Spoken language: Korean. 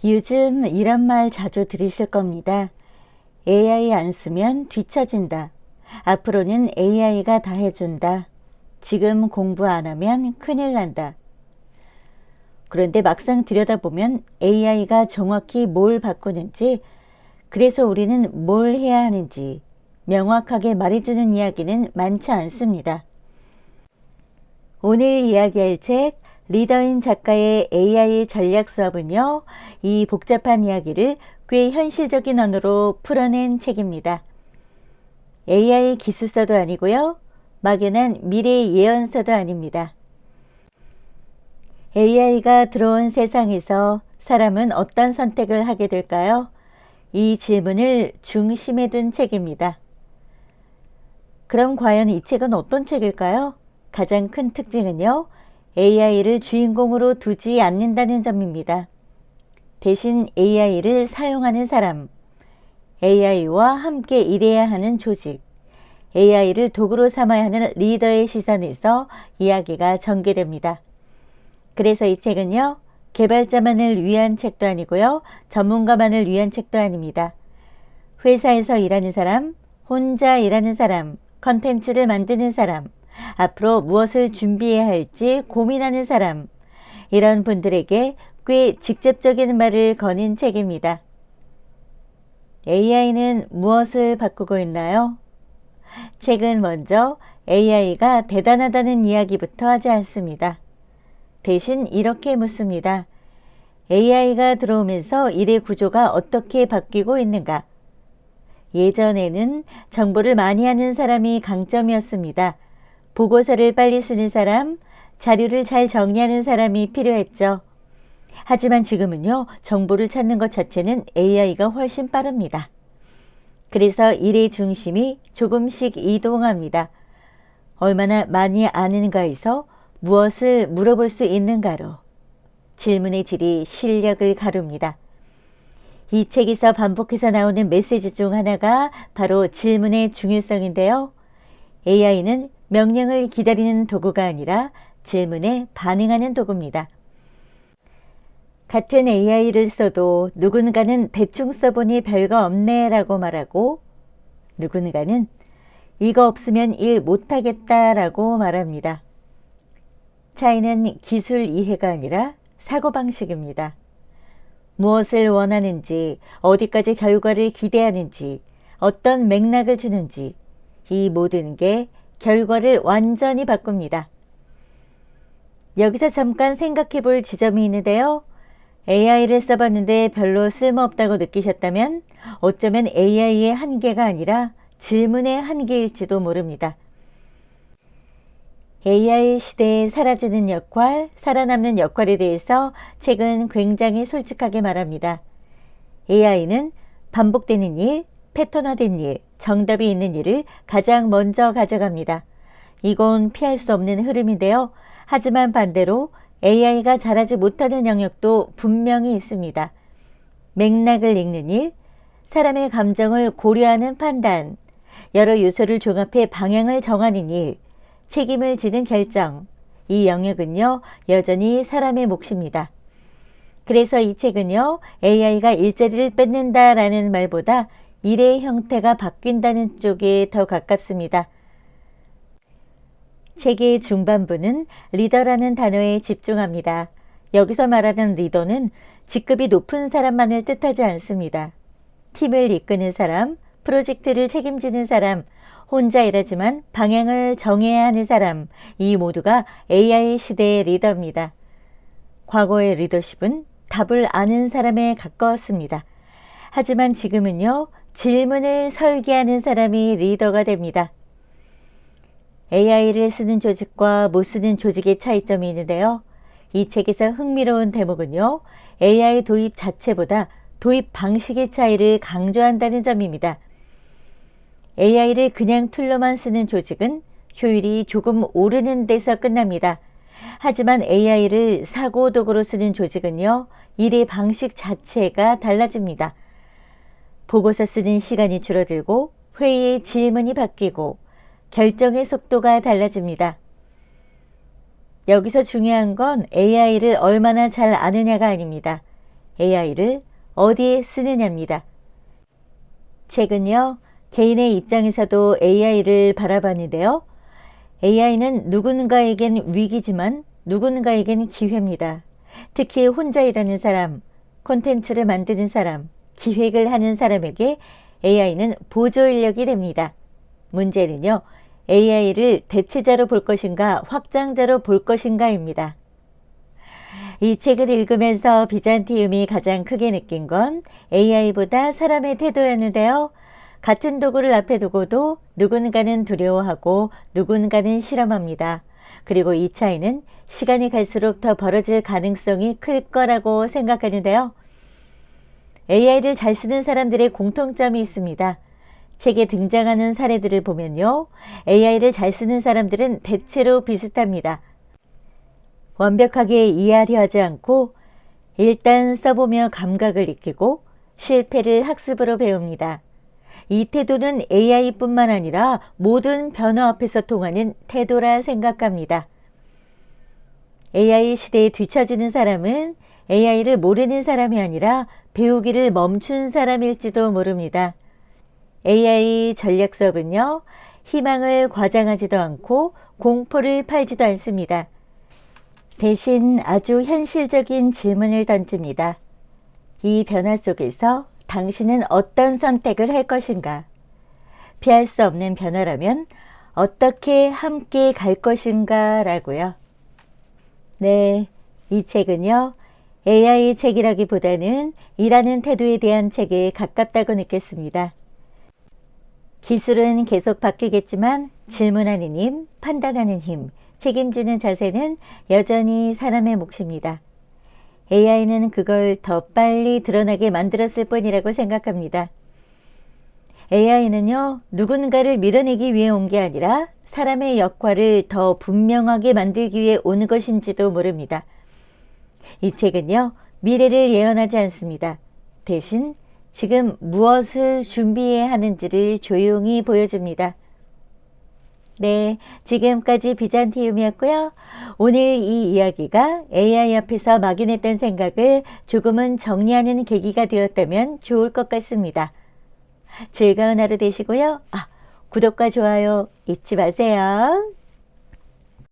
요즘 이런 말 자주 들으실 겁니다. AI 안 쓰면 뒤처진다. 앞으로는 AI가 다 해준다. 지금 공부 안 하면 큰일 난다. 그런데 막상 들여다보면 AI가 정확히 뭘 바꾸는지, 그래서 우리는 뭘 해야 하는지 명확하게 말해주는 이야기는 많지 않습니다. 오늘 이야기할 책 리더인 작가의 AI 전략 수업은요, 이 복잡한 이야기를 꽤 현실적인 언어로 풀어낸 책입니다. AI 기술서도 아니고요, 막연한 미래 예언서도 아닙니다. AI가 들어온 세상에서 사람은 어떤 선택을 하게 될까요? 이 질문을 중심에 둔 책입니다. 그럼 과연 이 책은 어떤 책일까요? 가장 큰 특징은요, AI를 주인공으로 두지 않는다는 점입니다. 대신 AI를 사용하는 사람, AI와 함께 일해야 하는 조직, AI를 도구로 삼아야 하는 리더의 시선에서 이야기가 전개됩니다. 그래서 이 책은요, 개발자만을 위한 책도 아니고요, 전문가만을 위한 책도 아닙니다. 회사에서 일하는 사람, 혼자 일하는 사람, 컨텐츠를 만드는 사람, 앞으로 무엇을 준비해야 할지 고민하는 사람, 이런 분들에게 꽤 직접적인 말을 거는 책입니다. AI는 무엇을 바꾸고 있나요? 책은 먼저 AI가 대단하다는 이야기부터 하지 않습니다. 대신 이렇게 묻습니다. AI가 들어오면서 일의 구조가 어떻게 바뀌고 있는가? 예전에는 정보를 많이 하는 사람이 강점이었습니다. 보고서를 빨리 쓰는 사람, 자료를 잘 정리하는 사람이 필요했죠. 하지만 지금은요, 정보를 찾는 것 자체는 AI가 훨씬 빠릅니다. 그래서 일의 중심이 조금씩 이동합니다. 얼마나 많이 아는가에서 무엇을 물어볼 수 있는가로 질문의 질이 실력을 가룹니다. 이 책에서 반복해서 나오는 메시지 중 하나가 바로 질문의 중요성인데요. AI는 명령을 기다리는 도구가 아니라 질문에 반응하는 도구입니다. 같은 AI를 써도 누군가는 대충 써보니 별거 없네 라고 말하고, 누군가는 이거 없으면 일 못하겠다 라고 말합니다. 차이는 기술 이해가 아니라 사고방식입니다. 무엇을 원하는지, 어디까지 결과를 기대하는지, 어떤 맥락을 주는지, 이 모든 게 결과를 완전히 바꿉니다. 여기서 잠깐 생각해 볼 지점이 있는데요. AI를 써봤는데 별로 쓸모없다고 느끼셨다면 어쩌면 AI의 한계가 아니라 질문의 한계일지도 모릅니다. AI 시대에 사라지는 역할, 살아남는 역할에 대해서 책은 굉장히 솔직하게 말합니다. AI는 반복되는 일, 패턴화된 일, 정답이 있는 일을 가장 먼저 가져갑니다. 이건 피할 수 없는 흐름인데요. 하지만 반대로 AI가 잘하지 못하는 영역도 분명히 있습니다. 맥락을 읽는 일, 사람의 감정을 고려하는 판단, 여러 요소를 종합해 방향을 정하는 일, 책임을 지는 결정, 이 영역은요, 여전히 사람의 몫입니다. 그래서 이 책은요, AI가 일자리를 뺏는다라는 말보다 일의 형태가 바뀐다는 쪽에 더 가깝습니다. 책의 중반부는 리더라는 단어에 집중합니다. 여기서 말하는 리더는 직급이 높은 사람만을 뜻하지 않습니다. 팀을 이끄는 사람, 프로젝트를 책임지는 사람, 혼자 일하지만 방향을 정해야 하는 사람, 이 모두가 AI 시대의 리더입니다. 과거의 리더십은 답을 아는 사람에 가까웠습니다. 하지만 지금은요, 질문을 설계하는 사람이 리더가 됩니다. AI를 쓰는 조직과 못 쓰는 조직의 차이점이 있는데요. 이 책에서 흥미로운 대목은요, AI 도입 자체보다 도입 방식의 차이를 강조한다는 점입니다. AI를 그냥 툴로만 쓰는 조직은 효율이 조금 오르는 데서 끝납니다. 하지만 AI를 사고도구로 쓰는 조직은요, 일의 방식 자체가 달라집니다. 보고서 쓰는 시간이 줄어들고 회의의 질문이 바뀌고 결정의 속도가 달라집니다. 여기서 중요한 건 AI를 얼마나 잘 아느냐가 아닙니다. AI를 어디에 쓰느냐입니다. 최근요, 개인의 입장에서도 AI를 바라봤는데요. AI는 누군가에겐 위기지만 누군가에겐 기회입니다. 특히 혼자 일하는 사람, 콘텐츠를 만드는 사람, 기획을 하는 사람에게 AI는 보조 인력이 됩니다. 문제는요, AI를 대체자로 볼 것인가 확장자로 볼 것인가입니다. 이 책을 읽으면서 비잔티움이 가장 크게 느낀 건 AI보다 사람의 태도였는데요. 같은 도구를 앞에 두고도 누군가는 두려워하고 누군가는 실험합니다. 그리고 이 차이는 시간이 갈수록 더 벌어질 가능성이 클 거라고 생각하는데요. AI를 잘 쓰는 사람들의 공통점이 있습니다. 책에 등장하는 사례들을 보면요. AI를 잘 쓰는 사람들은 대체로 비슷합니다. 완벽하게 이해하려 하지 않고 일단 써보며 감각을 익히고 실패를 학습으로 배웁니다. 이 태도는 AI뿐만 아니라 모든 변화 앞에서 통하는 태도라 생각합니다. AI 시대에 뒤처지는 사람은 AI를 모르는 사람이 아니라 배우기를 멈춘 사람일지도 모릅니다. AI 전략 수업은요, 희망을 과장하지도 않고 공포를 팔지도 않습니다. 대신 아주 현실적인 질문을 던집니다. 이 변화 속에서 당신은 어떤 선택을 할 것인가? 피할 수 없는 변화라면 어떻게 함께 갈 것인가? 라고요. 네, 이 책은요, AI 책이라기보다는 일하는 태도에 대한 책에 가깝다고 느꼈습니다. 기술은 계속 바뀌겠지만 질문하는 힘, 판단하는 힘, 책임지는 자세는 여전히 사람의 몫입니다. AI는 그걸 더 빨리 드러나게 만들었을 뿐이라고 생각합니다. AI는요, 누군가를 밀어내기 위해 온 게 아니라 사람의 역할을 더 분명하게 만들기 위해 오는 것인지도 모릅니다. 이 책은요, 미래를 예언하지 않습니다. 대신 지금 무엇을 준비해야 하는지를 조용히 보여줍니다. 네, 지금까지 비잔티움이었고요. 오늘 이 이야기가 AI 앞에서 막연했던 생각을 조금은 정리하는 계기가 되었다면 좋을 것 같습니다. 즐거운 하루 되시고요. 구독과 좋아요 잊지 마세요.